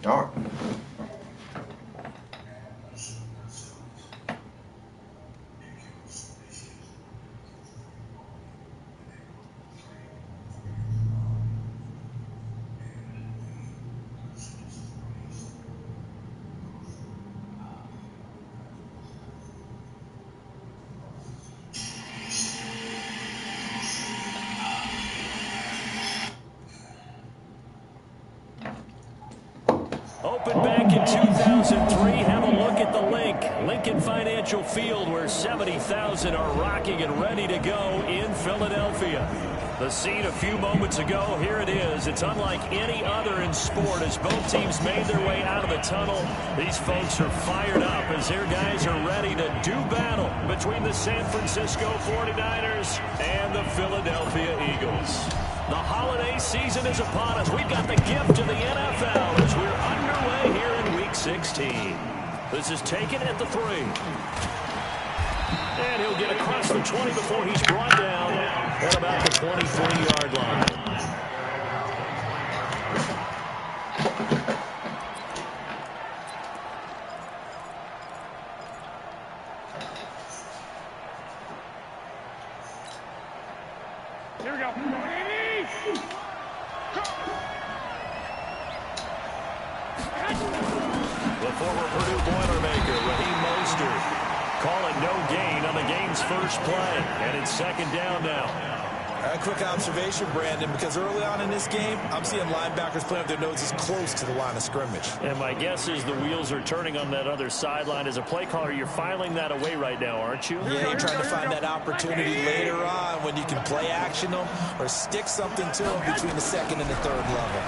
Darn. Opened back in 2003. Have a look at the link. Lincoln Financial Field, where 70,000 are rocking and ready to go in Philadelphia. The scene a few moments ago, here it is. It's unlike any other in sport as both teams made their way out of the tunnel. These folks are fired up as their guys are ready to do battle between the San Francisco 49ers and the Philadelphia Eagles. The holiday season is upon us. We've got the gift of the NFL as we're underway here in Week 16. This is taken at the 3. And he'll get across the 20 before he's brought down at about the 23-yard line. Here we go. The former Purdue Boilermaker, Raheem Mostert, calling no gain on the game's first play. And it's second down now. A quick observation, Brandon, because early on in this game, I'm seeing linebackers playing with their noses close to the line of scrimmage. And my guess is the wheels are turning on that other sideline. As a play caller, you're filing that away right now, aren't you? Yeah, you're trying to find that opportunity later on when you can play action them or stick something to them between the second and the third level.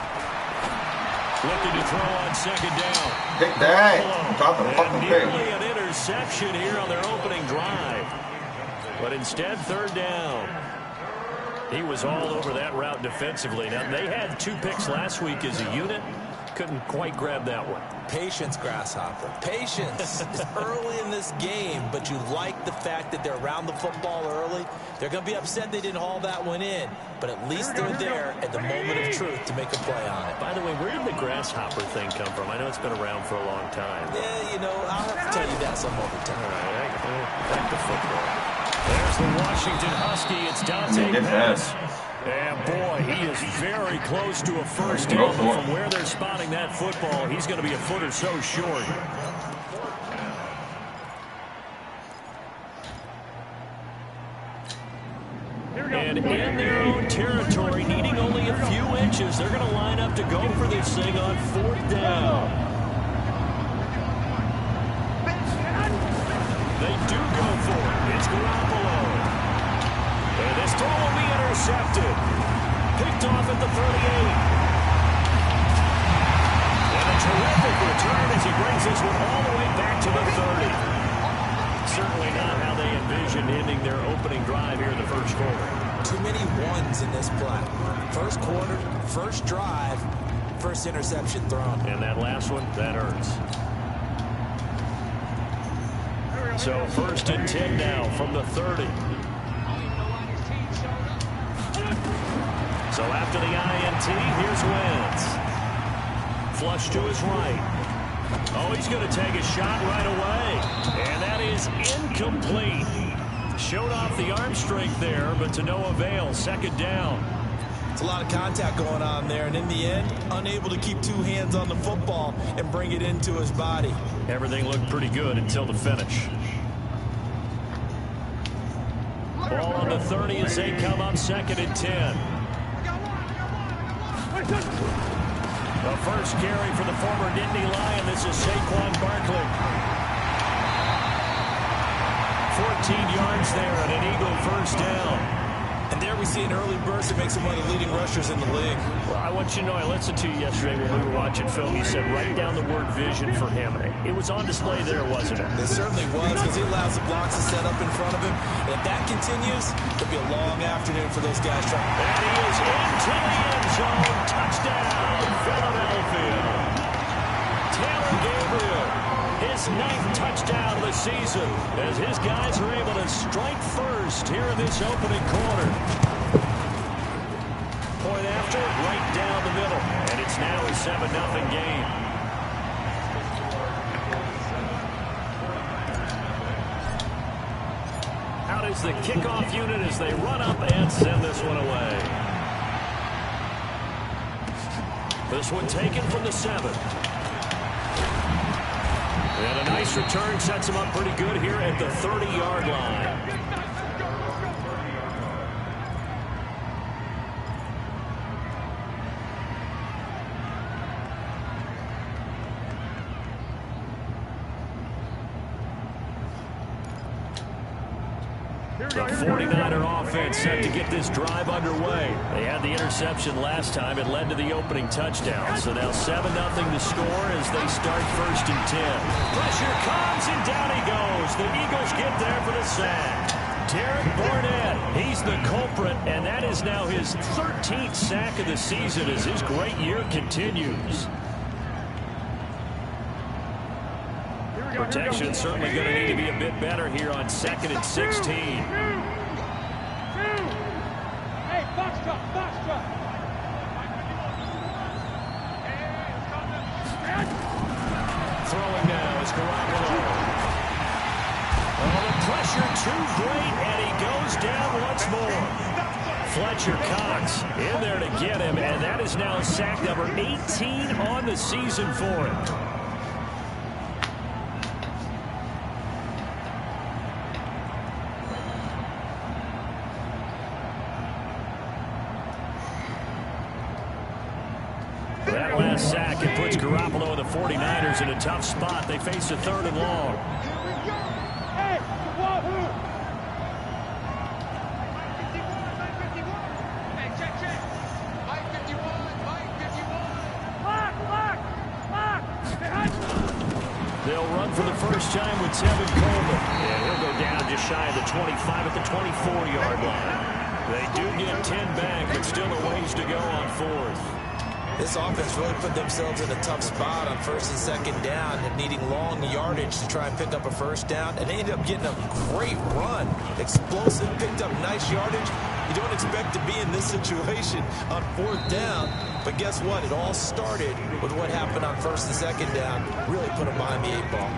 Looking to throw on second down. Big day. Drop the fucking And pick. nearly an interception here on their opening drive. But instead, third down. He was all over that route defensively. Now, they had 2 picks last week as a unit. Couldn't quite grab that one. Patience, Grasshopper. Patience. It's early in this game, but you like the fact that they're around the football early. They're going to be upset they didn't haul that one in, but at least they're there at the moment of truth to make a play on it. By the way, where did the grasshopper thing come from? I know it's been around for a long time. Yeah, you know, I'll have to tell you that some other time. All right, back to football. There's the Washington Husky. It's Dante Get Pettis. that. And boy, he is very close to a first down. But from where they're spotting that football, he's going to be a foot or so short. And in their own territory, needing only a few inches, they're going to line up to go for this thing on 4th down. They do go for it. It's Garoppolo. And this throw will be intercepted. Picked off at the 38. And a terrific return as he brings this one all the way back to the 30. Certainly not how they envisioned ending their opening drive here in the first quarter. Too many ones in this play. First quarter, first drive, first interception thrown. And that last one, that hurts. So 1st and 10 now from the 30. So after the INT, here's Wentz. Flush to his right. Oh, he's going to take a shot right away. And that is incomplete. Showed off the arm strength there, but to no avail. Second down. It's a lot of contact going on there, and in the end, unable to keep 2 hands on the football and bring it into his body. Everything looked pretty good until the finish. Ball on the 30 as they come up 2nd and 10. The first carry for the former Nittany Lion. This is Saquon Barkley. 14 yards there and an Eagle first down. And there we see an early burst that makes him one of the leading rushers in the league. Well, I want you to know, I listened to you yesterday when we were watching film. You said write down the word vision for him. It was on display there, wasn't it? It certainly was, because he allows the blocks to set up in front of him. And if that continues, it'll be a long afternoon for those guys trying. And he is into the end zone. Touchdown, Philadelphia. Taylor Gabriel, his 9th touchdown of the season, as his guys are able to strike first here in this opening quarter. Point after, right down the middle, and it's now a 7-0 game. is the kickoff unit as they run up and send this one away. This one taken from the 7. And a nice return sets him up pretty good here at the 30-yard line. The 49er offense set to get this drive underway. They had the interception last time. It led to the opening touchdown. So now 7-0 to score as they start 1st and 10. Pressure comes, and down he goes. The Eagles get there for the sack. Derek Barnett, he's the culprit, and that is now his 13th sack of the season as his great year continues. Protection certainly going to need to be a bit better here on 2nd and 16. Hey, box truck. Throwing now is Garoppolo. Oh, the pressure too great, and he goes down once more. Fletcher Cox in there to get him, and that is now sack number 18 on the season for him. That last sack, it puts Garoppolo and the 49ers in a tough spot. They face a 3rd and long. Hey, Wahoo! Hey, check. Mike 51. They'll run for the first time with Tevin Coleman. And he'll go down just shy of the 25 at the 24-yard line. They do get 10 back, but still a ways to go on 4th. This offense really put themselves in a tough spot on 1st and 2nd down and needing long yardage to try and pick up a 1st down. And they ended up getting a great run. Explosive, picked up nice yardage. You don't expect to be in this situation on 4th down. But guess what? It all started with what happened on 1st and 2nd down. Really put them behind the 8 ball.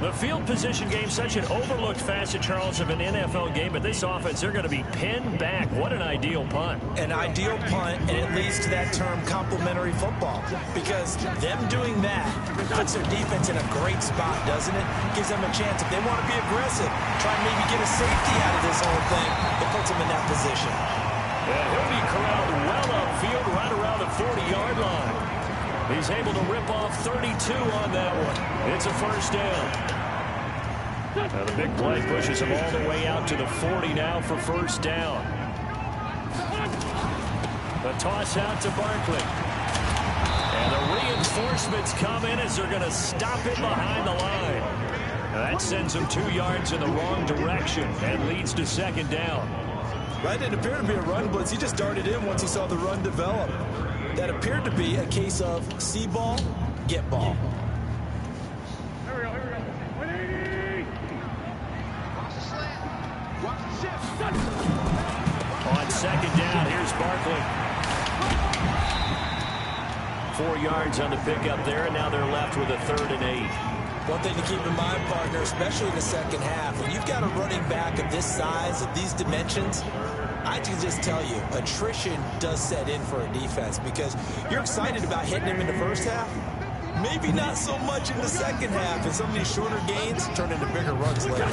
The field position game, such an overlooked facet, Charles, of an NFL game. But this offense, they're going to be pinned back. What an ideal punt. An ideal punt, and it leads to that term complementary football. Because them doing that puts their defense in a great spot, doesn't it? Gives them a chance. If they want to be aggressive, try and maybe get a safety out of this whole thing, it puts them in that position. And he'll be corralled well upfield right around the 40-yard line. He's able to rip off 32 on that one. It's a 1st down. Now the big play pushes him all the way out to the 40 now for 1st down. The toss out to Barkley. And the reinforcements come in as they're going to stop it behind the line. Now that sends him 2 yards in the wrong direction and leads to 2nd down. Right, it appeared to be a run blitz. He just darted in once he saw the run develop. That appeared to be a case of see ball, get ball. Here we go. 180. Watch the slant. Watch the shift. On 2nd down, here's Barkley. 4 yards on the pickup there, and now they're left with a 3rd and 8. One thing to keep in mind, partner, especially in the 2nd half, when you've got a running back of this size, of these dimensions, I can just tell you, attrition does set in for a defense because you're excited about hitting him in the 1st half. Maybe not so much in the 2nd half, and some of these shorter gains turn into bigger runs later.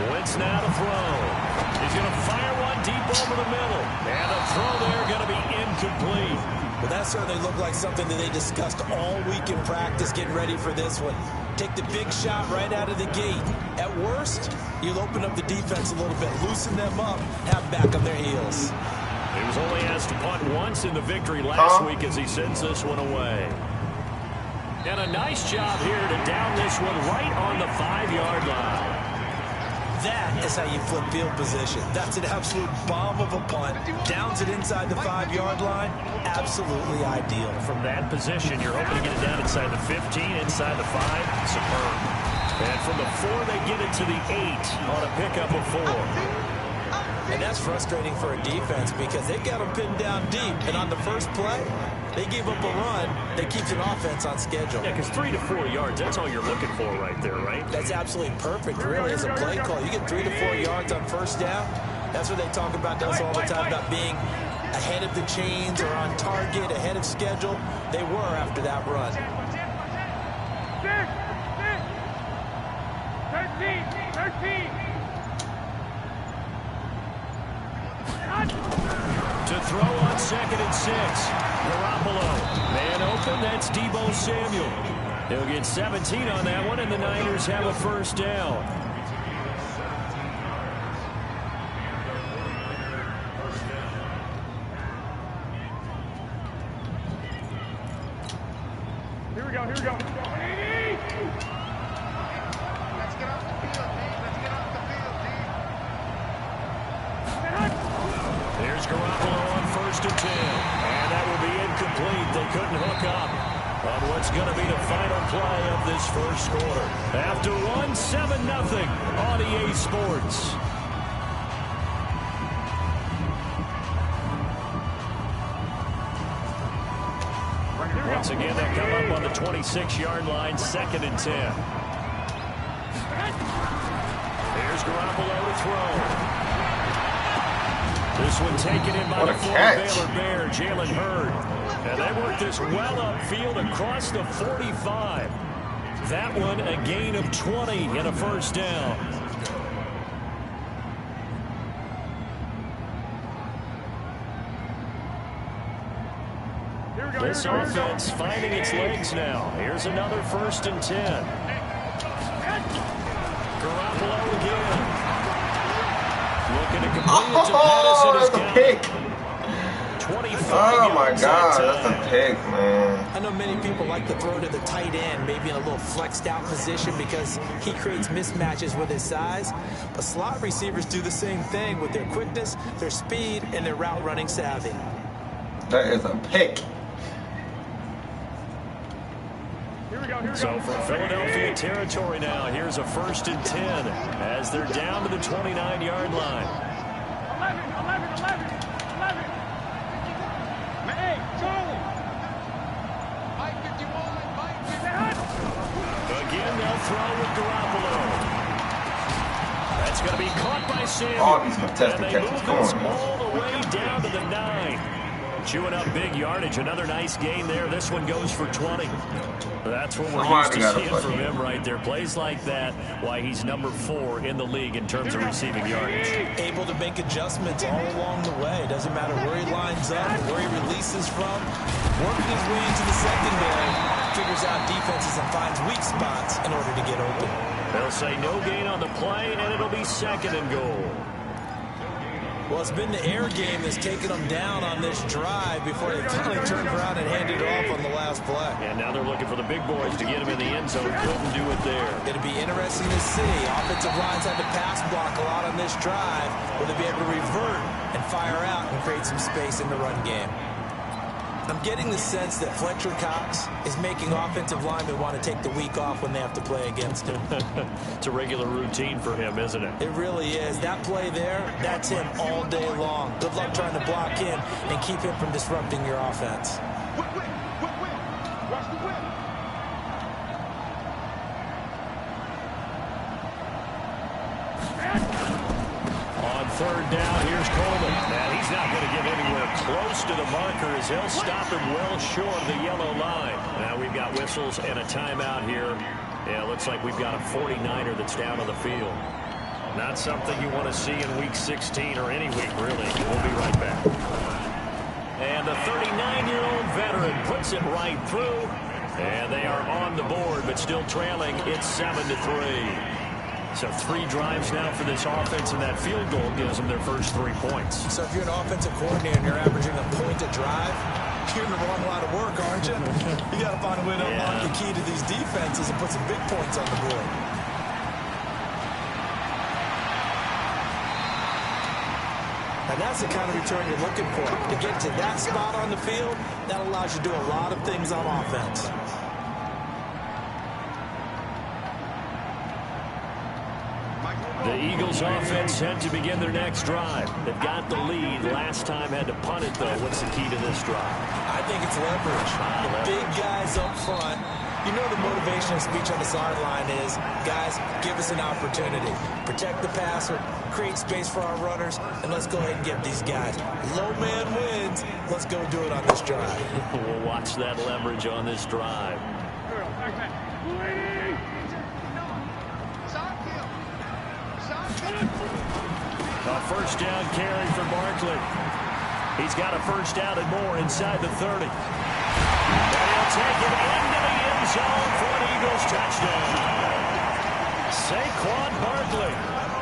Wentz now to throw. He's going to fire one deep over the middle. And the throw there going to be incomplete. Well, that certainly looked like something that they discussed all week in practice getting ready for this one. Take the big shot right out of the gate. At worst, you'll open up the defense a little bit, loosen them up, have them back on their heels. He was only asked to punt once in the victory last week as he sends this one away. And a nice job here to down this one right on the 5-yard line. That is how you flip field position. That's an absolute bomb of a punt. Downs it inside the 5-yard line. Absolutely ideal. From that position, you're hoping to get it down inside the 15, inside the 5. Superb. And from the 4, they get it to the 8 on a pickup of 4. And that's frustrating for a defense because they've got them pinned down deep. And on the first play, they gave up a run that keeps an offense on schedule. Yeah, because 3 to 4 yards, that's all you're looking for right there, right? That's absolutely perfect, really, as a play call. You get 3 to 4 yards on first down. That's what they talk about us all the time, about being ahead of the chains or on target, ahead of schedule. They were after that run. 13. To throw on 2nd and 6. Garoppolo. Man open, that's Deebo Samuel. He'll get 17 on that one, and the Niners have a first down. Here we go. Let's get off the field, Dave. Let's get off the field, Dave. There's Garoppolo on 1st and 10. And that will be incomplete. They couldn't hook up on what's going to be the final play of this first quarter. After one, 7-0 on EA Sports. Once again, they'll come up on the 26-yard line, 2nd and 10. Here's Garoppolo to throw. This one taken in by the former Baylor Bear, Jalen Hurd. And they work this well upfield across the 45. That one a gain of 20 and a first down. This offense finding its legs now. Here's another 1st and 10. Garoppolo again. Looking to complete it to Patterson. That's a pick. 25 oh my yards God, that that's a pick, man. I know many people like to throw to the tight end, maybe in a little flexed out position because he creates mismatches with his size. But slot receivers do the same thing with their quickness, their speed, and their route running savvy. That is a pick. So from Philadelphia territory now, here's a 1st and 10 as they're down to the 29-yard line. 11. Hey, Charlie. Mike 51, Mike 51. Again, they'll throw with Garoppolo. That's going to be caught by Samuel. All these contested and they catches. move Come this on, man. all the way down to the 9. Chewing up big yardage. Another nice gain there. This one goes for 20. That's what we're used to seeing from him right there. Plays like that, why he's number 4 in the league in terms of receiving yardage. Able to make adjustments all along the way. Doesn't matter where he lines up, where he releases from. Working his way into the secondary, figures out defenses and finds weak spots in order to get open. They'll say no gain on the play, and it'll be 2nd and goal. Well, it's been the air game that's taken them down on this drive before they finally turned around and handed it off on the last play. And now they're looking for the big boys to get him in the end zone. Couldn't do it there. It'll be interesting to see. Offensive lines had to pass block a lot on this drive. Will they be able to revert and fire out and create some space in the run game? I'm getting the sense that Fletcher Cox is making offensive linemen want to take the week off when they have to play against him. It's a regular routine for him, isn't it? It really is. That play there, that's him all day long. Good luck trying to block him and keep him from disrupting your offense. Whip. Watch the whip. On 3rd down, here's Coleman. And he's not going to get anywhere close to the marker as he'll stop him well short of the yellow line. Now we've got whistles and a timeout here. Yeah, looks like we've got a 49er that's down on the field. Not something you want to see in Week 16 or any week, really. We'll be right back. And the 39-year-old veteran puts it right through. And they are on the board, but still trailing. It's 7-3. So 3 drives now for this offense, and that field goal gives them their first 3 points. So if you're an offensive coordinator and you're averaging a point a drive, you're in the wrong line of work, aren't you? You got to find a way to unlock the key to these defenses and put some big points on the board. And that's the kind of return you're looking for. To get to that spot on the field, that allows you to do a lot of things on offense. The Eagles offense set to begin their next drive. They've got the lead. Last time had to punt it, though. What's the key to this drive? I think it's leverage. The big guys up front. You know the motivational speech on the sideline is, guys, give us an opportunity. Protect the passer, create space for our runners, and let's go ahead and get these guys. Low man wins. Let's go do it on this drive. We'll watch that leverage on this drive. A first down carry for Barkley. He's got a first down and more inside the 30. And he'll take it into the end zone for an Eagles touchdown. Saquon Barkley,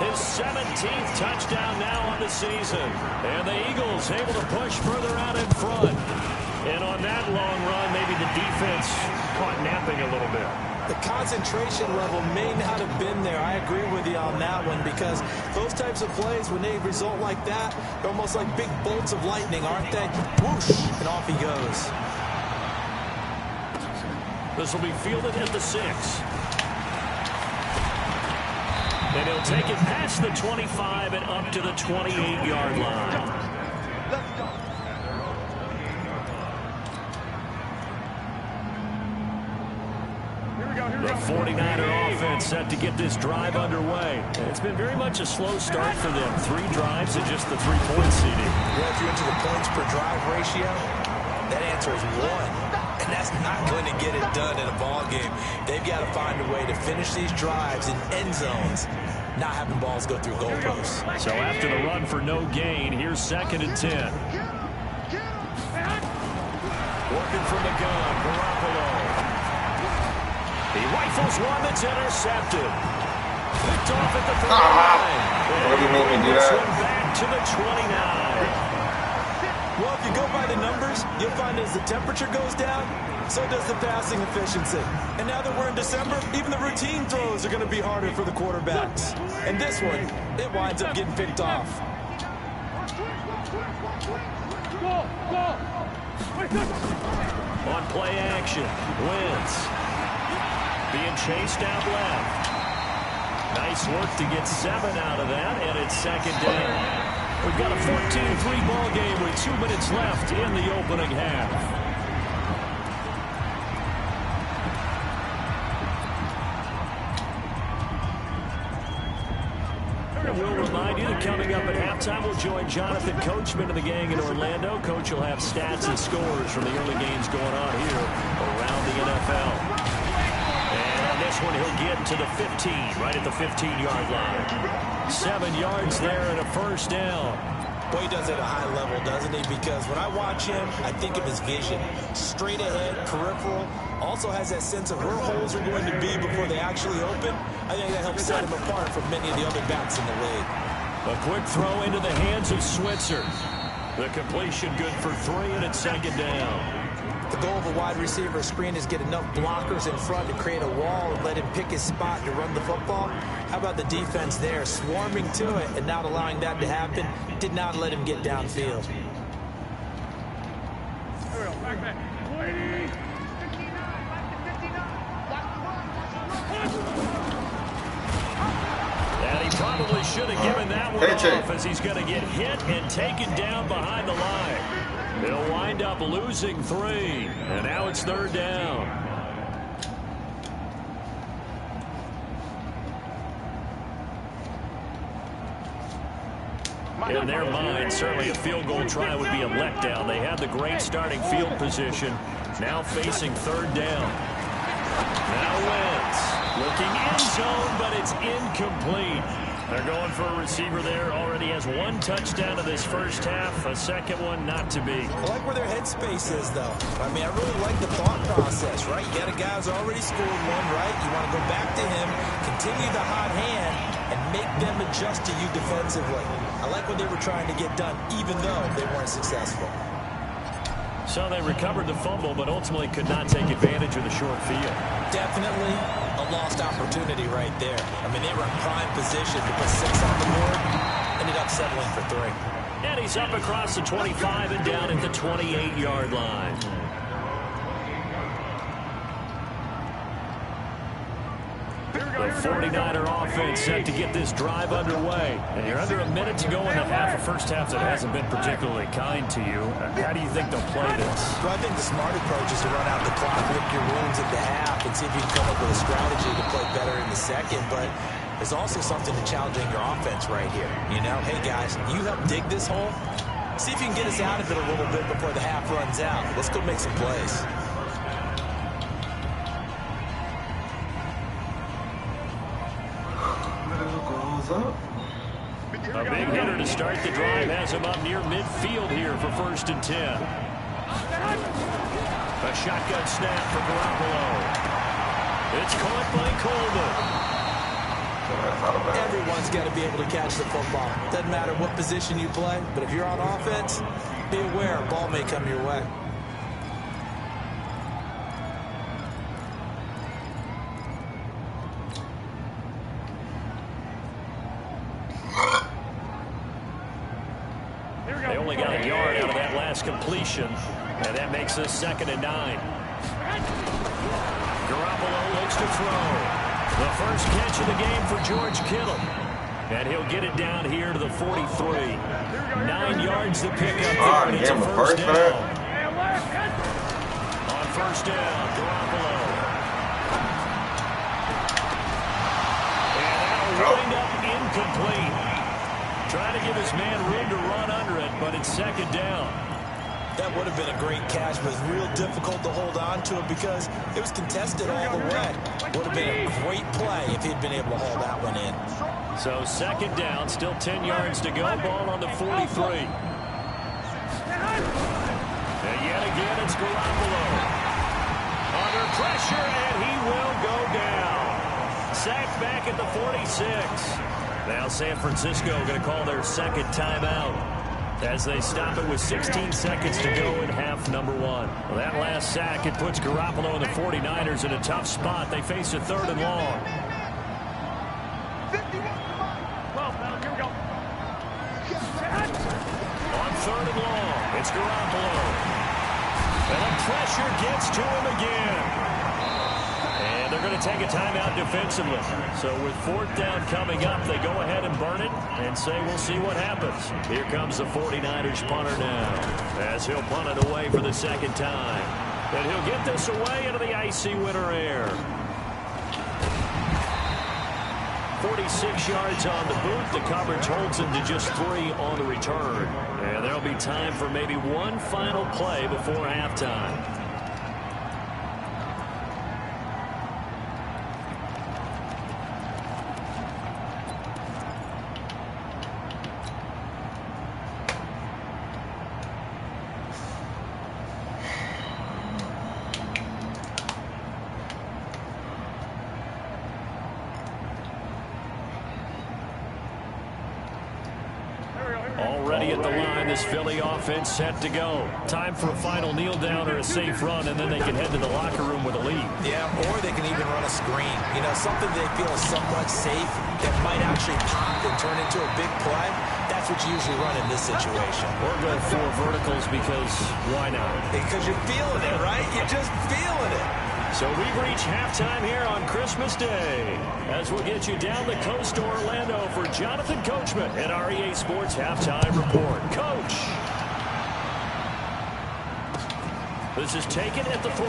his 17th touchdown now on the season. And the Eagles able to push further out in front. And on that long run, maybe the defense caught napping a little bit. The concentration level may not have been there. I agree with you on that one, because those types of plays, when they result like that, they're almost like big bolts of lightning, aren't they? Whoosh, and off he goes. This will be fielded at the 6. And he'll take it past the 25 and up to the 28-yard line. Let's go. The 49er offense set to get this drive underway. It's been very much a slow start for them. 3 drives and just the 3-point seeding. Well, if you're into the points per drive ratio, that answer is 1. And that's not going to get it done in a ball game. They've got to find a way to finish these drives in end zones, not having balls go through goalposts. So after the run for no gain, here's 2nd and 10. Working from the gun, Garoppolo. He rifles one that's intercepted. Picked off at the 39. Why do you make me do that? Back to the 29. Well, if you go by the numbers, you'll find as the temperature goes down, so does the passing efficiency. And now that we're in December, even the routine throws are going to be harder for the quarterbacks. And this one, it winds up getting picked off. On play action, Wentz being chased out left. Nice work to get 7 out of that, and it's 2nd down. We've got a 14-3 ball game with 2 minutes left in the opening half. We'll remind you that coming up at halftime, we'll join Jonathan Coachman and the gang in Orlando. Coach will have stats and scores from the early games going on here around the NFL. And on this one, he'll get to the 15, right at the 15-yard line. 7 yards there and a first down. Boy, he does it at a high level, doesn't he? Because when I watch him, I think of his vision. Straight ahead, peripheral. Also has that sense of where holes are going to be before they actually open. I think that helps set him apart from many of the other backs in the league. A quick throw into the hands of Switzer. The completion good for 3, and it's 2nd down. The goal of a wide receiver screen is get enough blockers in front to create a wall and let him pick his spot to run the football. How about the defense there, swarming to it and not allowing that to happen? Did not let him get downfield. And he probably should have given that one off, as he's going to get hit and taken down behind the line. They'll wind up losing 3, and now it's 3rd down. In their mind, certainly a field goal try would be a letdown. They had the great starting field position, now facing 3rd down. Now Wentz looking end zone, but it's incomplete. They're going for a receiver there. Already has 1 touchdown in this first half. A second one not to be. I like where their headspace is, though. I mean, I really like the thought process, right? You got a guy who's already scored 1, right? You want to go back to him, continue the hot hand, and make them adjust to you defensively. I like what they were trying to get done, even though they weren't successful. So they recovered the fumble, but ultimately could not take advantage of the short field. Definitely a lost opportunity right there. I mean, they were in prime position to put 6 on the board. Ended up settling for 3. And he's up across the 25 and down at the 28-yard line. The 49er offense set to get this drive underway. And you're under a minute to go in the half. A first half that hasn't been particularly kind to you. How do you think they'll play this? Well, I think the smart approach is to run out the clock, lick your wounds at the half, and see if you can come up with a strategy to play better in the second. But there's also something to challenging your offense right here. You know, hey, guys, you help dig this hole. See if you can get us out of it a little bit before the half runs out. Let's go make some plays. A big hitter to start the drive has him up near midfield here for 1st and 10. A shotgun snap for Garoppolo. It's caught by Coleman. Everyone's got to be able to catch the football. Doesn't matter what position you play, but if you're on offense, be aware a ball may come your way. They only got a yard out of that last completion, and that makes us 2nd and 9. Garoppolo looks to throw. The first catch of the game for George Kittle. And he'll get it down here to the 43. 9 yards to pick up there, and it's a first down. On first down, Garoppolo. And that'll wind up incomplete. Trying to give his man room to run under it, but it's 2nd down. That would have been a great catch, but it's real difficult to hold on to it because it was contested all the way. Would have been a great play if he'd been able to haul that one in. So 2nd down, still 10 yards to go. Ball on the 43. And yet again, it's Garoppolo. Under pressure, and he will go down. Sacked back at the 46. Now San Francisco going to call their 2nd timeout as they stop it with 16 seconds to go in half number 1. Well, that last sack, it puts Garoppolo and the 49ers in a tough spot. They face a 3rd and long. On 3rd and long, it's Garoppolo. And the pressure gets to him again. And they're going to take a timeout defensively. So with 4th down coming up, they go ahead and burn it and say we'll see what happens. Here comes the 49ers punter now as he'll punt it away for the 2nd time. And he'll get this away into the icy winter air. 46 yards on the boot. The coverage holds him to just 3 on the return. And there'll be time for maybe one final play before halftime. Already at the line, this Philly offense set to go. Time for a final kneel down or a safe run, and then they can head to the locker room with a lead. Yeah, or they can even run a screen. You know, something they feel is somewhat safe that might actually pop and turn into a big play. That's what you usually run in this situation. Or go 4 verticals because why not? Because you're feeling it, right? You're just feeling it. So we've reached halftime here on Christmas Day as we'll get you down the coast to Orlando for Jonathan Coachman at our EA Sports Halftime Report. Coach. This is taken at the 3.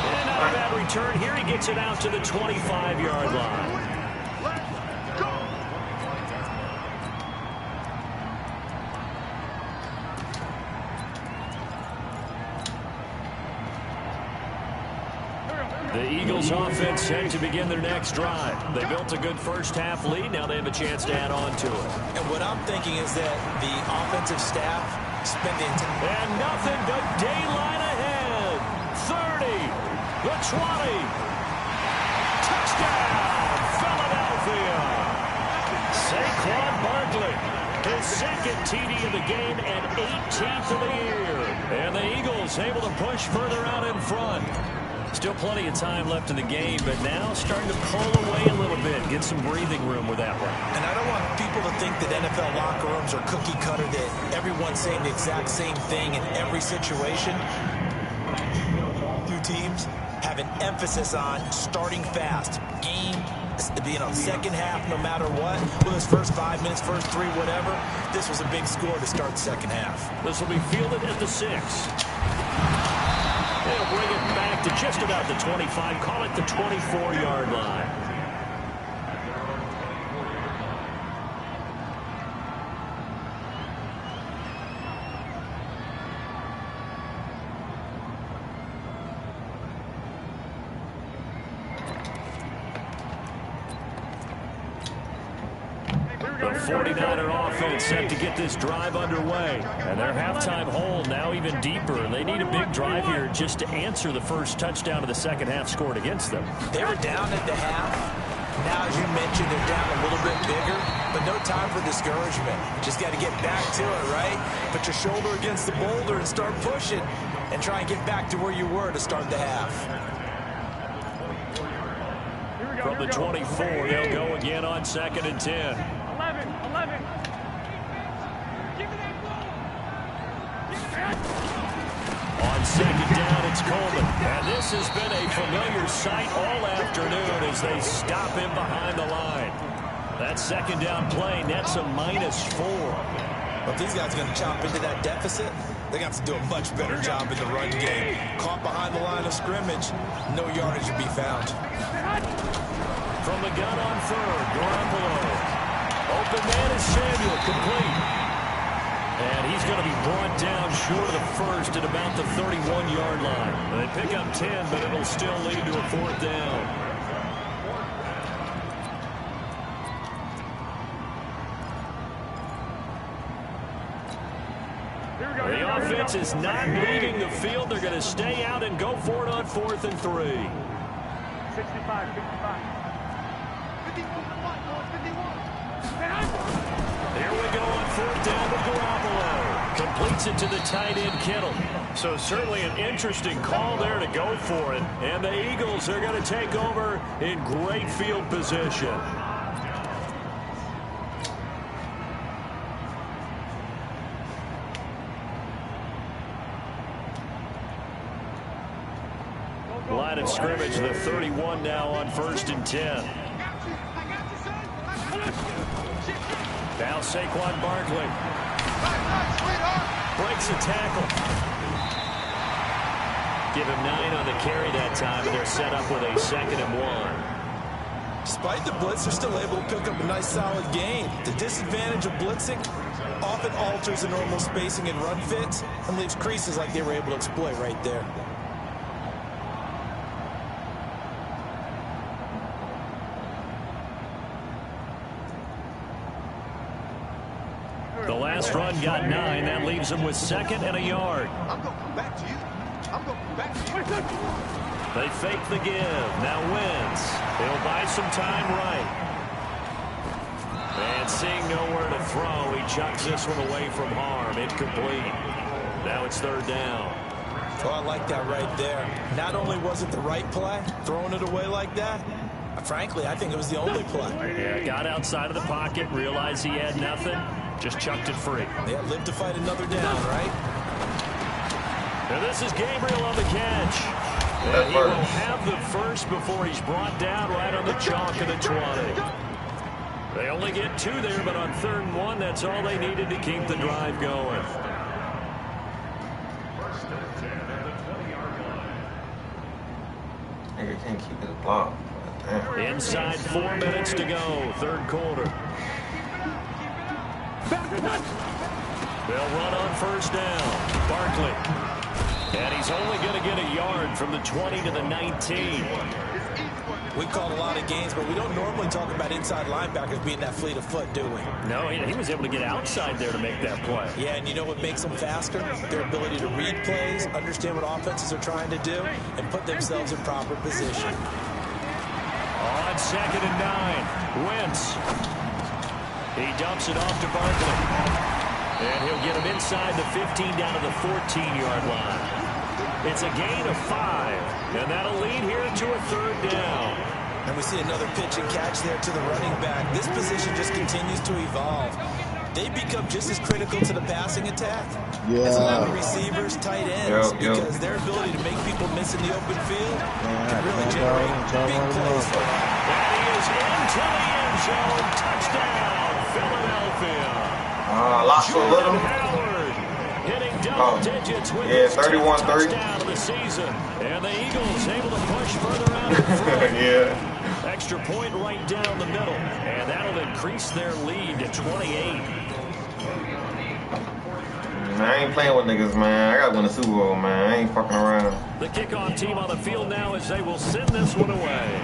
And not a bad return here. He gets it out to the 25-yard line. The Eagles offense set to begin their next drive. They built a good first half lead. Now they have a chance to add on to it. And what I'm thinking is that the offensive staff spending time. And nothing but daylight ahead. 30, the 20. Touchdown, Philadelphia. Saquon Barkley, his 2nd TD of the game and 18th of the year. And the Eagles able to push further out in front. Still plenty of time left in the game, but now starting to pull away a little bit, get some breathing room with that one. And I don't want people to think that NFL locker rooms are cookie cutter, that everyone's saying the exact same thing in every situation. 2 teams, have an emphasis on starting fast. Game, second half, no matter what. Well, his first 5 minutes, first 3, whatever. This was a big score to start the second half. This will be fielded at the 6. They'll bring it back to just about the 25. Call it the 24-yard line. The 49er offense set to get this drive underway. And their halftime hole now even deeper. And they need a big drive here just to answer the first touchdown of the second half scored against them. They were down at the half. Now, as you mentioned, they're down a little bit bigger. But no time for discouragement. Just got to get back to it, right? Put your shoulder against the boulder and start pushing. And try and get back to where you were to start the half. From the 24, they'll go again on 2nd and 10. 11. Give me that ball. On 2nd down, it's Coleman. And this has been a familiar sight all afternoon as they stop him behind the line. That 2nd down play nets a -4. Well, if these guys are going to chop into that deficit, they got to do a much better job in the run game. Caught behind the line of scrimmage, no yardage to be found. From the gun on 3rd, Garoppolo. Open man is Samuel, complete. And he's going to be brought down short of the first at about the 31-yard line. And they pick up 10, but it'll still lead to a 4th down. The offense is not leaving the field. They're going to stay out and go for it on 4th and 3. 65. 51. Here we go on 4th down to Garoppolo. Completes it to the tight end, Kittle. So certainly an interesting call there to go for it. And the Eagles are going to take over in great field position. Line of scrimmage, the 31 now on 1st and 10. Now Saquon Barkley. Breaks a tackle. Give him 9 on the carry that time, and they're set up with a 2nd and 1. Despite the blitz, they're still able to pick up a nice solid gain. The disadvantage of blitzing often alters the normal spacing and run fits and leaves creases like they were able to exploit right there. The last run got 9. That leaves him with 2nd and a yard. I'm going to come back to you. They fake the give. Now Wentz. He'll buy some time right. And seeing nowhere to throw, he chucks this one away from harm. Incomplete. Now it's 3rd down. Oh, I like that right there. Not only was it the right play, throwing it away like that, frankly, I think it was the only play. Yeah, got outside of the pocket, realized he had nothing, just chucked it free. Yeah, live to fight another down, right? And this is Gabriel on the catch. And he will have the first before he's brought down right on the chalk of the 20. They only get 2 there, but on 3rd and 1, that's all they needed to keep the drive going. Nigga can't keep his block. Damn. Inside 4 minutes to go, 3rd quarter. They'll run on 1st down. Barkley. And he's only going to get a yard from the 20 to the 19. We called a lot of games, but we don't normally talk about inside linebackers being that fleet of foot, do we? No, he was able to get outside there to make that play. Yeah, and you know what makes them faster? Their ability to read plays, understand what offenses are trying to do, and put themselves in proper position. On 2nd and 9, Wentz. He dumps it off to Barkley. And he'll get him inside the 15 down to the 14-yard line. It's a gain of 5, and that'll lead here to a 3rd down. And we see another pitch and catch there to the running back. This position just continues to evolve. they become just as critical to the passing attack Yeah. as wide receivers, tight ends, because their ability to make people miss in the open field can really generate big plays for them. And he is into the end zone. Touchdown, Philadelphia. Lots of little. Howard hitting double digits with yeah, his 31-3 touchdown of the season. And the Eagles able to push further out in front. Yeah. Extra point right down the middle. And that'll increase their lead to 28. I ain't playing with niggas, man. I gotta win the Super Bowl, man. I ain't fucking around. The kickoff team on the field now as they will send this one away.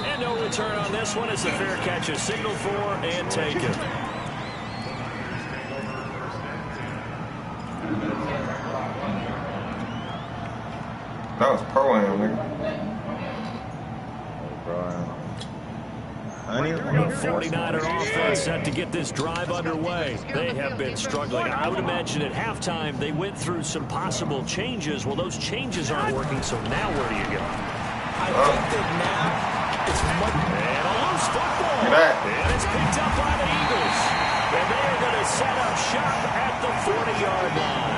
And no return on this one as the fair catch is signaled for and taken. That was pro-am, nigga. 49er offense set to get this drive underway. They have been struggling. I would imagine at halftime they went through some possible changes. Well, those changes aren't working, so now where do you go? I think that now it's much... And a loose football. And it's picked up by the Eagles. And they are going to set up shop at the 40-yard line.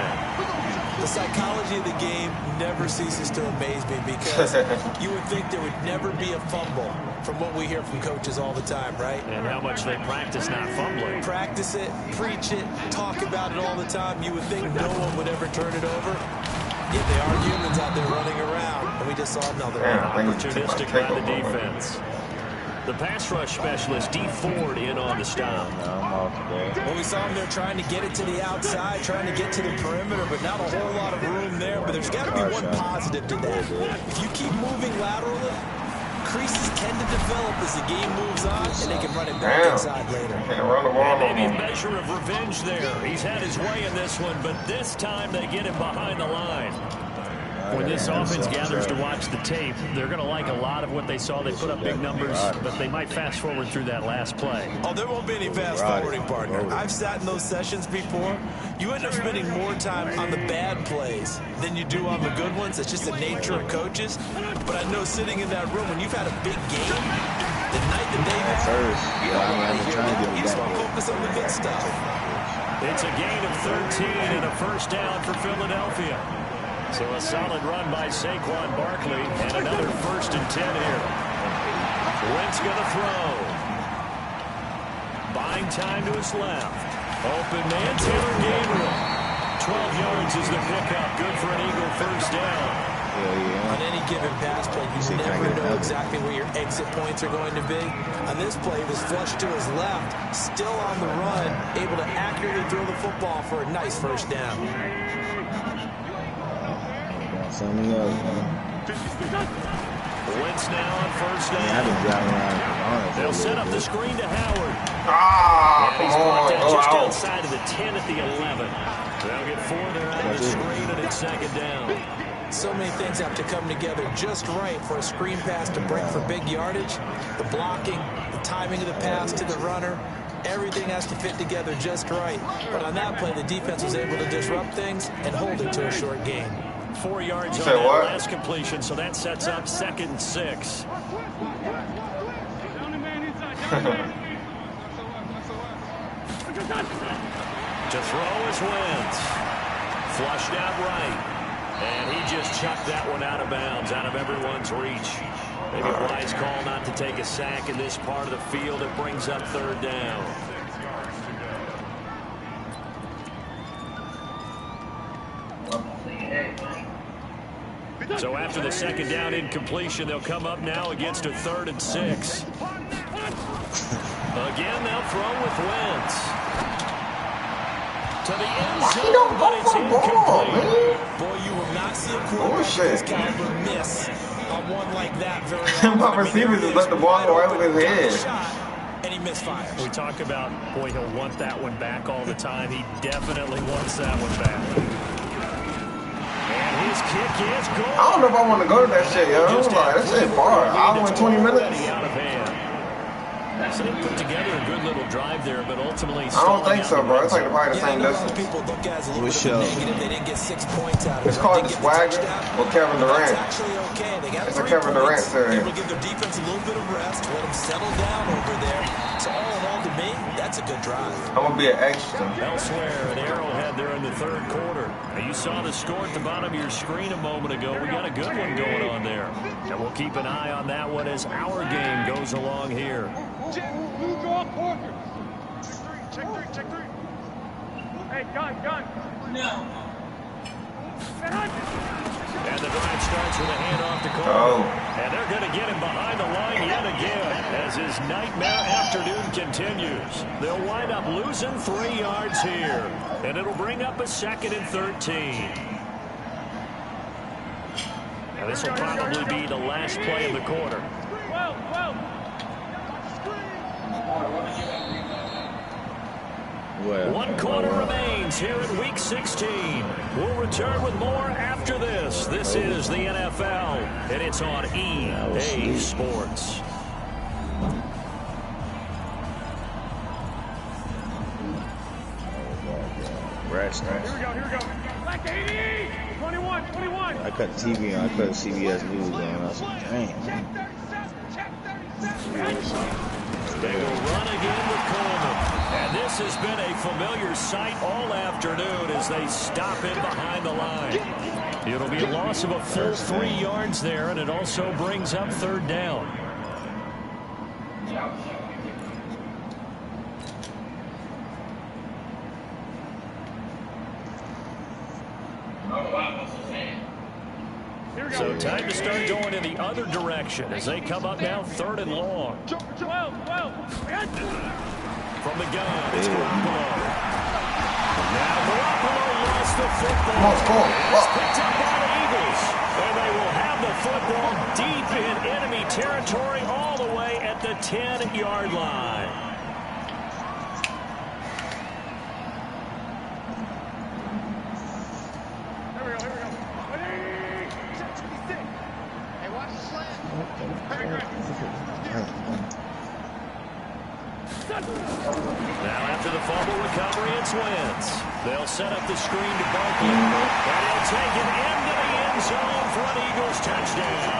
The psychology of the game never ceases to amaze me because you would think there would never be a fumble from what we hear from coaches all the time, right? And how much they practice not fumbling. Practice it, preach it, talk about it all the time. You would think no one would ever turn it over. Yet they are humans out there running around, and we just saw another one. Opportunistic by the defense. The pass rush specialist, D. Ford, in on the stop. Well, we saw him there trying to get it to the outside, trying to get to the perimeter, but not a whole lot of room there. But there's got to be one positive to that. If you keep moving laterally, creases tend to develop as the game moves on, and they can run it back inside later. And maybe a measure of revenge there. He's had his way in this one, but this time they get him behind the line. When this offense gathers to watch the tape, they're going to like a lot of what they saw. They put up big numbers, but they might fast forward through that last play. Oh, there won't be any fast forwarding, partner. I've sat in those sessions before. You end up spending more time on the bad plays than you do on the good ones. It's just the nature of coaches. But I know sitting in that room, when you've had a big game, the night that they've had, you don't want to hear that. You just want to focus on the good stuff. It's a gain of 13 and a first down for Philadelphia. So a solid run by Saquon Barkley and another 1st and 10 here. Wentz going to throw. Buying time to his left. Open man, Taylor Gabriel. 12 yards is the pickup. Good for an Eagle first down. On any given pass play, you never know exactly where your exit points are going to be. On this play, he was flushed to his left, still on the run, able to accurately throw the football for a nice first down. Something else, man. Wentz now on first down. I've been driving around. They'll set up the screen to Howard. Come He's blocked out just on. outside of the 10 at the 11. They'll get 4 there out of the screen, and it's 2nd down. So many things have to come together just right for a screen pass to break for big yardage. The blocking, the timing of the pass to the runner, everything has to fit together just right. But on that play, the defense was able to disrupt things and hold it to a short gain. 4 yards on that last completion, so that sets up 2nd and 6. To throw is Wentz. Flushed out right. And he just chucked that one out of bounds, out of everyone's reach. Maybe a wise call not to take a sack in this part of the field. It brings up 3rd down. So after the 2nd down incompletion, they'll come up now against a 3rd and 6. Again, they'll throw with Wentz. To the end zone, but it's incomplete. Boy, you will not see a quarterback of this caliber miss on one like that very often. My receivers just let the ball go right with his head. And he misfires. We talk about, boy, he'll want that one back all the time. He definitely wants that one back. And his kick is good. I don't know if I want to go to that shit, yo. Like, that shit far. Hour and 20 minutes. Out of hand. So they put together a good little drive there, but ultimately I don't think so, bro. It's like probably the same distance. People look at as a little bit of a negative. They didn't get 6 points out of it. It's called the Swagger or Kevin Durant. It's actually okay. They got it's a 3 Kevin Durant points. series. Able to give their defense a little bit of rest, let them settle down over there. So all in all, That's a good drive. I'm going to be an extra. Elsewhere at Arrowhead there in the third quarter. Now, you saw the score at the bottom of your screen a moment ago. We got a good one going on there. And we'll keep an eye on that one as our game goes along here. Blue draw corner. Check three. Hey, gun. No. And the drive starts with a handoff to Cole. Oh. And they're going to get him behind the line yet again as his nightmare afternoon continues. They'll wind up losing 3 yards here. And it'll bring up a 2nd and 13. And this will probably be the last play of the quarter. Well, 1 quarter remains here in Week 16. We'll return with more after this. This is the NFL, and it's on EA Sports. Rats. Here we go. Black 80! 21. I cut the TV on. I cut CBS News on. I was like, dang. Check 37. They will run again with Coleman. And this has been a familiar sight all afternoon as they stop in behind the line. It'll be a loss of a full 3 yards there, and it also brings up 3rd down. So time to start going in the other direction as they come up now 3rd and long. 12. From the gun, it's Garoppolo. Now Garoppolo lost the football. Come on, score. It's picked up by the Eagles. And they will have the football deep in enemy territory all the way at the 10-yard line. Here we go. Ready? Check 26. Hey, watch the slant. Now after the fumble recovery, it's Wentz. They'll set up the screen to Barkley. And he'll take it into the end zone for an Eagles touchdown.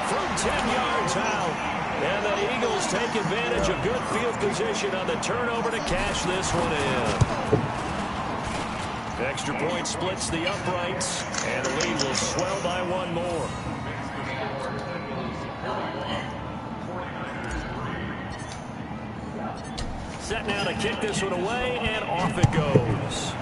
From 10 yards out. And the Eagles take advantage of good field position on the turnover to cash this one in. Extra point splits the uprights. And the lead will swell by 1 more. Set now to kick this one away, and off it goes.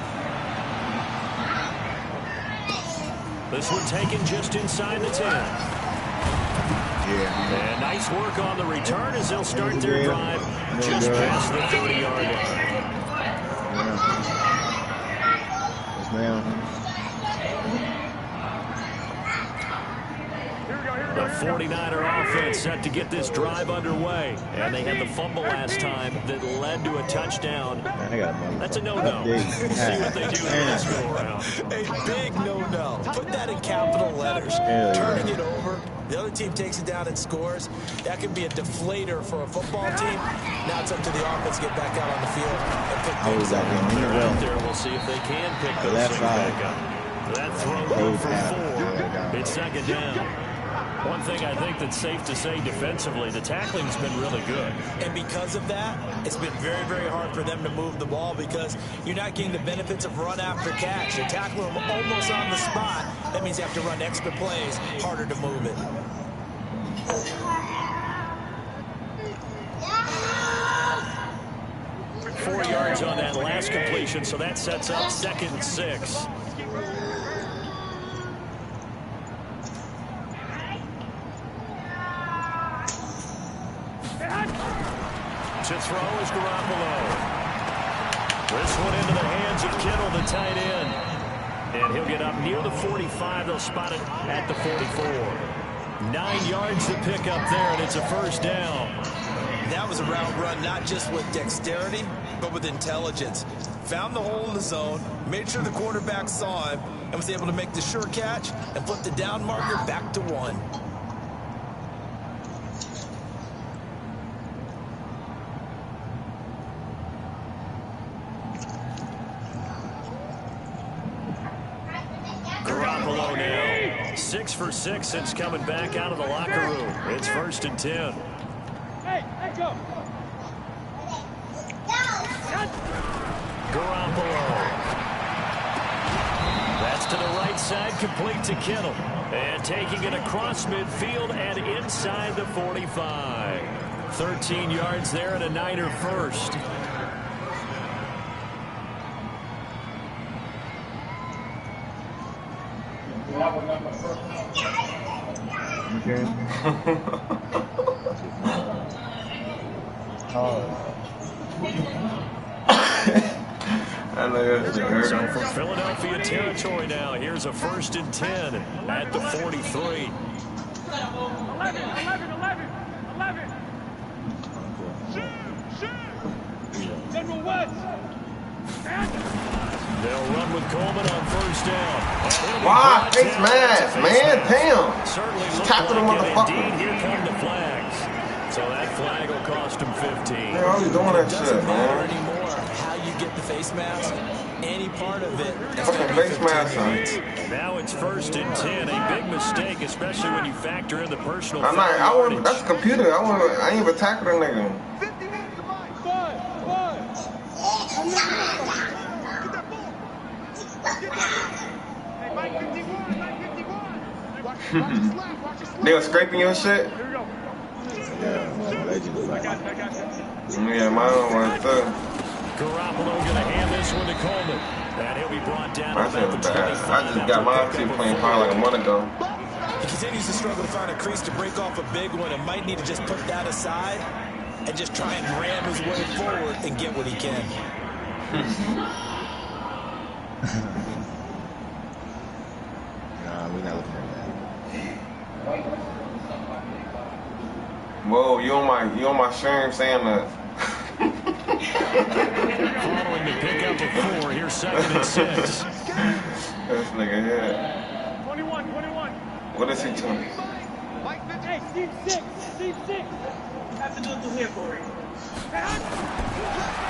This one taken just inside the 10. Yeah. And nice work on the return as they'll start their drive just past the 30-yard line. Yes, ma'am. The 49er offense set to get this drive underway. And they had the fumble last time that led to a touchdown. That's a no-no. See what they do this go around. A big no-no. Put that in capital letters. Turning it over. The other team takes it down and scores. That could be a deflator for a football team. Now it's up to the offense to get back out on the field and pick things up. They're out there. We'll see if they can pick those things back up. That throw good for 4. It's 2nd down. One thing I think that's safe to say defensively, the tackling's been really good. And because of that, it's been very, very hard for them to move the ball because you're not getting the benefits of run after catch. You're tackling them almost on the spot. That means you have to run extra plays, harder to move it. Four yards on that last completion, so that sets up 2nd and 6. To throw is Garoppolo. This one into the hands of Kittle, the tight end. And he'll get up near the 45. They'll spot it at the 44. 9 yards to pick up there, and it's a 1st down. That was a route run, not just with dexterity, but with intelligence. Found the hole in the zone, made sure the quarterback saw him, and was able to make the sure catch and flip the down marker back to 1. Garoppolo now. 6 for 6 since coming back out of the locker room. It's 1st and 10. Hey, go. Garoppolo. That's to the right side, complete to Kittle. And taking it across midfield and inside the 45. 13 yards there and a Niner first. So from Philadelphia territory now, here's a 1st and 10 at the 43. 11. Shoot. General West. They'll run with Coleman on 1st down. Why? Face mask, man. Damn. Certainly Just looked tackle the like it. motherfucker. Indeed, here come the flags. So that flag will cost him 15. Man, why are you doing that shit, Doesn't matter man? anymore how you get the face mask. Any part of it. Fucking face mask, son. Now it's 1st and 10. A big mistake, especially when you factor in the personal I'm not. foul I want. yardage. That's a computer. I ain't even tackling the nigga. 50 minutes to buy. Hey, Mike 51. Watch your slap. Watch your slap. They was scraping your shit. Here we go. Yeah, legend. I got you. Yeah, mine was too. Garoppolo going to hand this one to Coleman. And he'll be brought down I at feel about the bad. 25. I just got my team playing probably like a month ago. He continues to struggle to find a crease to break off a big one and might need to just put that aside and just try and ram his way forward and get what he can. Nah, we not looking at that. Whoa, you on my stream saying that? Following the pickup of 4, here's 2nd and 6. This nigga here. 21. What is he doing? Mike 50. Hey, Steve 6. Have to do it through here, Corey.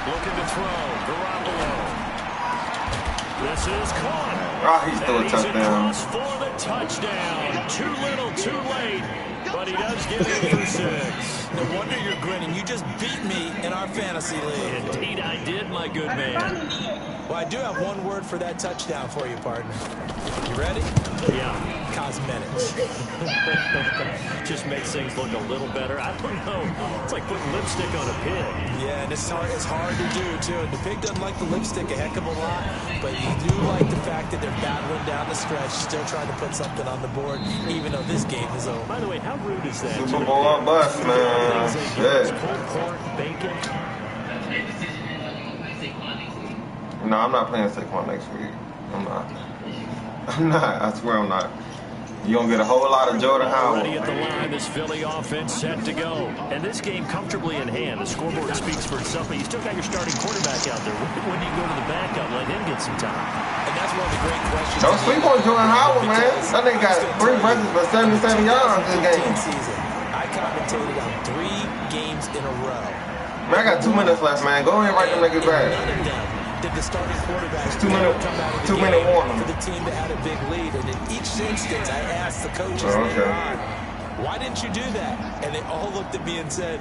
Looking to throw. Garoppolo. This is caught. Ah, he threw a And he's touchdown. across for the touchdown. Too little, too late. But he does get it for 6. No wonder you're grinning. You just beat me in our fantasy league. Indeed I did, my good man. Well, I do have one word for that touchdown for you, partner. You ready? Yeah. Cosmetics. Just makes things look a little better. I don't know. It's like putting lipstick on a pig. Yeah, and it's hard to do, too. And the pig doesn't like the lipstick a heck of a lot, but you do like the fact that they're battling down the stretch, still trying to put something on the board, even though this game is over. By the way, how rude is that? Super Bowl or bust, man. Shit. Pulled pork, bacon. No, I'm not playing Saquon next week. I'm not. I swear I'm not. You're going to get a whole lot of Jordan Already Howard. at the line, this Philly offense set to go. And this game comfortably in hand. The scoreboard speaks for itself, but you still got your starting quarterback out there. When do you go to the backup, let him get some time? And that's one of the great questions. Don't sleep on Jordan Howard, man. That nigga got 3 rushes for 77 yards this game. Season. I commentated on 3 games in a row. Man, I got 2 minutes left, man. Go ahead and write them niggas back. None of them did the starting quarterback It's 2 minute- come out of the 2 game minute warning. for the team that had a big lead. And in each instance, I asked the coaches Oh, later okay. on, why didn't you do that? And they all looked at me and said,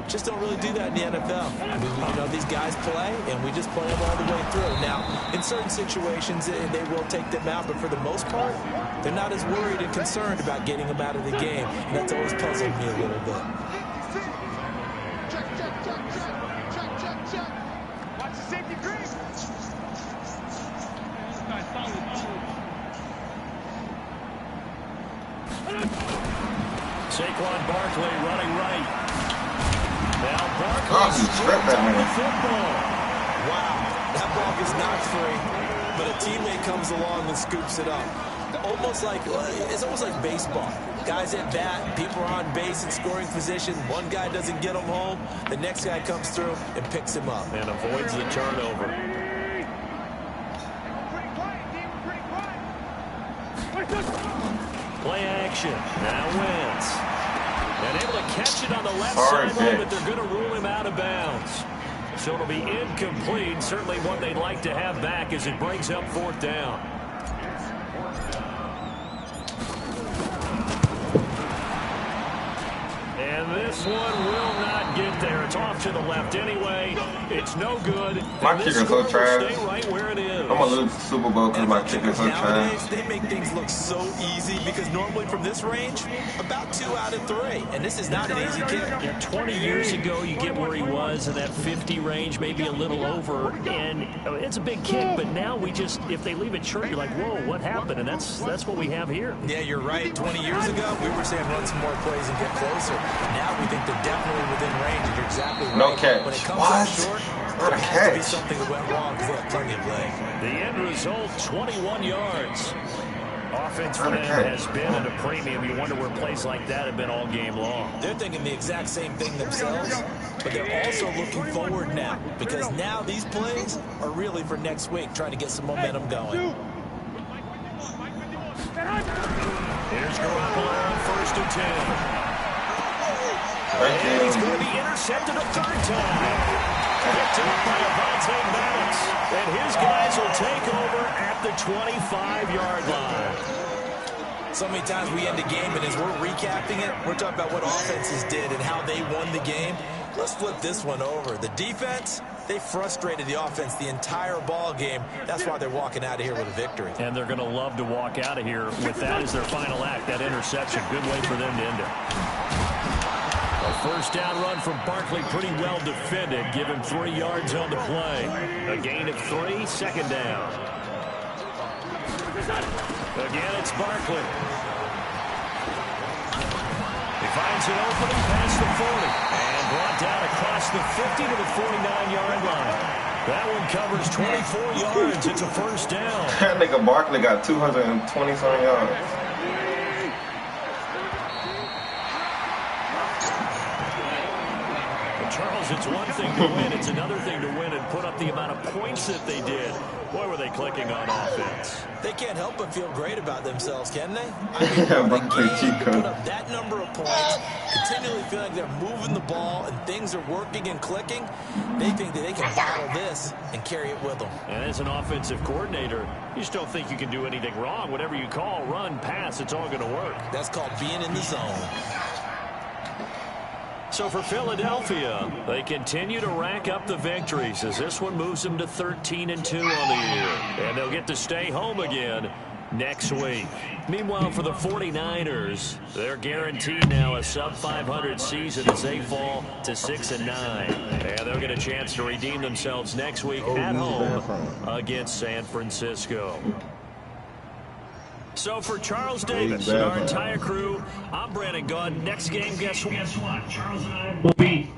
just don't really do that in the NFL. I mean, you know, these guys play, and we just play them all the way through. Now, in certain situations, they will take them out, but for the most part, they're not as worried and concerned about getting them out of the game. And that's always puzzled me a little bit. Check. Watch the safety crease. Saquon Barkley running right. Now Barkley Oh, he stripped that on the man. football. Wow, that ball is not free, but a teammate comes along and scoops it up. It's almost like baseball. Guys at bat, people are on base in scoring position. One guy doesn't get him home, the next guy comes through and picks him up. And avoids the turnover. Play action. Now Wentz. And able to catch it on the left Sorry, sideline, bitch. but they're going to rule him out of bounds. So it'll be incomplete. Certainly one they'd like to have back as it brings up 4th down. And this one will not get there. It's off to the left anyway. It's no good. My And this kicker's so score will trash. stay right where it is. I'm going to lose the Super Bowl because my kicker's so Nowadays, trash. they make things look so easy because normally from this range, about 2 out of 3. And this is not an easy kick. Yeah, 20 years ago, you get where he was in that 50 range, maybe a little over, and it's a big kick, but now we just, if they leave it short, you're like, whoa, what happened? And that's what we have here. Yeah, you're right. 20 years ago, we were saying run some more plays and get closer. Now we think they're definitely within range, and you're exactly right. No catch. When it comes What? up short, Not there a has to be catch. something that went wrong because they have plenty of leg. The end result, 21 yards. Offense for Not a them catch. has been at a premium. You wonder where plays like that have been all game long. They're thinking the exact same thing themselves, but they're also looking forward now because now these plays are really for next week, trying to get some momentum going. Here's Garoppolo on 1st and 10. Thank And he's you. going to be intercepted a 3rd time. Picked up by Avonte Maddox. And his guys will take over at the 25-yard line. So many times we end a game, and as we're recapping it, we're talking about what offenses did and how they won the game. Let's flip this one over. The defense, they frustrated the offense the entire ball game. That's why they're walking out of here with a victory. And they're going to love to walk out of here with that as their final act, that interception. Good way for them to end it. A 1st down run from Barkley, pretty well defended. Give him 3 yards on the play. A gain of 3, 2nd down. Again, it's Barkley. He finds an opening past the 40 and brought down across the 50 to the 49-yard line. That one covers 24 yards. It's a 1st down. That nigga Barkley got 220-some yards. Charles, it's one thing to win. It's another thing to win and put up the amount of points that they did. Boy, were they clicking on offense. They can't help but feel great about themselves, can they? I mean, the game, put up that number of points, continually feel like they're moving the ball and things are working and clicking. They think that they can bottle this and carry it with them. And as an offensive coordinator, you just don't think you can do anything wrong. Whatever you call, run, pass, it's all going to work. That's called being in the zone. So for Philadelphia, they continue to rack up the victories as this one moves them to 13-2 on the year. And they'll get to stay home again next week. Meanwhile, for the 49ers, they're guaranteed now a sub-500 season as they fall to 6-9. And they'll get a chance to redeem themselves next week at home against San Francisco. So for Charles Davis and our entire crew, I'm Brandon Gaudin. Next game, guess what? Charles and I will be